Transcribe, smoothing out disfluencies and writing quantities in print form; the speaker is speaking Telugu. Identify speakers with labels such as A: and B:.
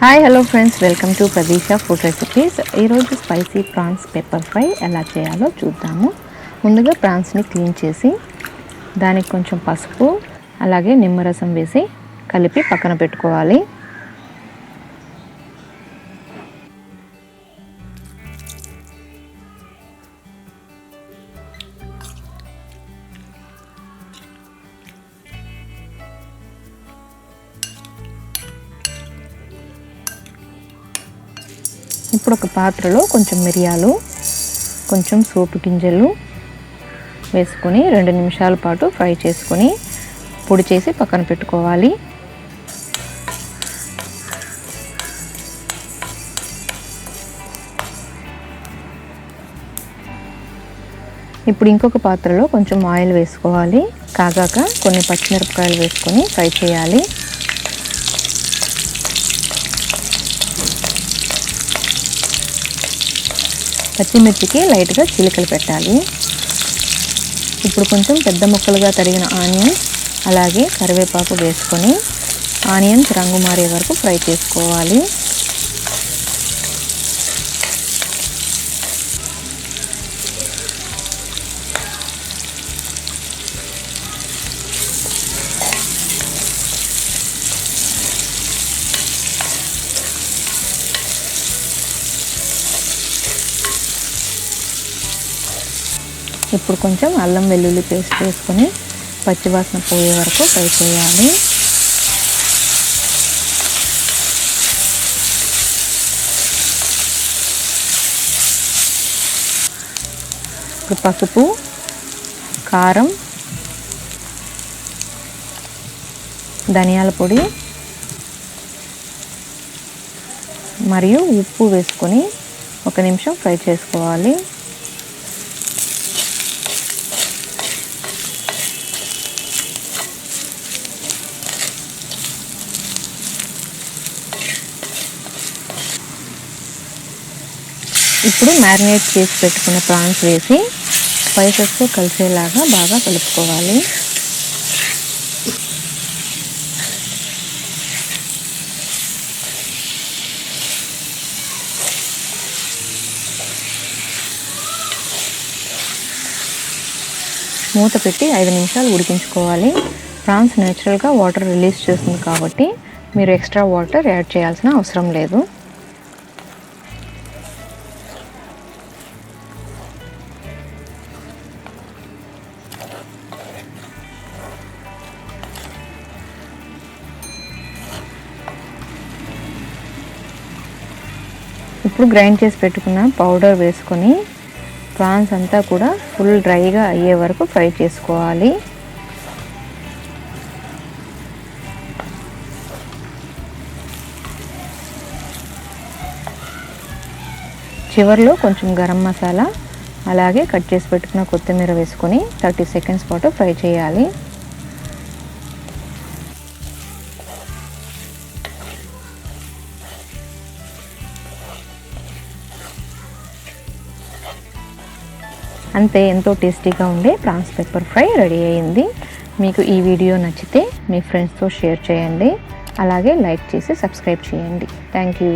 A: Hi hello friends, welcome to Pradeesha food recipes. ఈరోజు స్పైసీ ప్రాన్స్ పెప్పర్ ఫ్రై ఎలా చేయాలో చూద్దాము. ముందుగా ప్రాన్స్ని క్లీన్ చేసి దానికి కొంచెం పసుపు అలాగే నిమ్మరసం వేసి కలిపి పక్కన పెట్టుకోవాలి. ఇప్పుడు ఒక పాత్రలో కొంచెం మిరియాలు, కొంచెం సోపు గింజలు వేసుకొని 2 నిమిషాల పాటు ఫ్రై చేసుకొని పొడి చేసి పక్కన పెట్టుకోవాలి. ఇప్పుడు ఇంకొక పాత్రలో కొంచెం ఆయిల్ వేసుకోవాలి. కాగాక కొన్ని పచ్చిమిరపకాయలు వేసుకొని ఫ్రై చేయాలి. పచ్చిమిర్చికి లైట్గా చిలికలు పెట్టాలి. ఇప్పుడు కొంచెం పెద్ద ముక్కలుగా తరిగిన ఆనియన్స్ అలాగే కరివేపాకు వేసుకొని ఆనియన్స్ రంగు మారే వరకు ఫ్రై చేసుకోవాలి. ఇప్పుడు కొంచెం అల్లం వెల్లుల్లి పేస్ట్ వేసుకొని పచ్చివాసన పోయే వరకు ఫ్రై చేయాలి. ఇప్పుడు పసుపు, కారం, ధనియాల పొడి మరియు ఉప్పు వేసుకొని 1 నిమిషం ఫ్రై చేసుకోవాలి. ఇప్పుడు మ్యారినేట్ చేసి పెట్టుకున్న ప్రాన్స్ వేసి స్పైసెస్తో కలిసేలాగా బాగా కలుపుకోవాలి. మూత పెట్టి 5 నిమిషాలు ఉడికించుకోవాలి. ప్రాన్స్ నేచురల్గా వాటర్ రిలీజ్ చేస్తుంది కాబట్టి మీరు ఎక్స్ట్రా వాటర్ యాడ్ చేయాల్సిన అవసరం లేదు. ఇప్పుడు గ్రైండ్ చేసి పెట్టుకున్న పౌడర్ వేసుకొని ప్రాన్స్ అంతా కూడా ఫుల్ డ్రైగా అయ్యే వరకు ఫ్రై చేసుకోవాలి. చివరిలో కొంచెం గరం మసాలా అలాగే కట్ చేసి పెట్టుకున్న కొత్తిమీర వేసుకొని 30 సెకండ్స్ పాటు ఫ్రై చేయాలి. అంతే, ఎంతో టేస్టీగా ఉండే ప్రాన్స్ పెప్పర్ ఫ్రై రెడీ అయ్యింది. మీకు ఈ వీడియో నచ్చితే మీ ఫ్రెండ్స్తో షేర్ చేయండి. అలాగే లైక్ చేసి సబ్స్క్రైబ్ చేయండి. Thank you.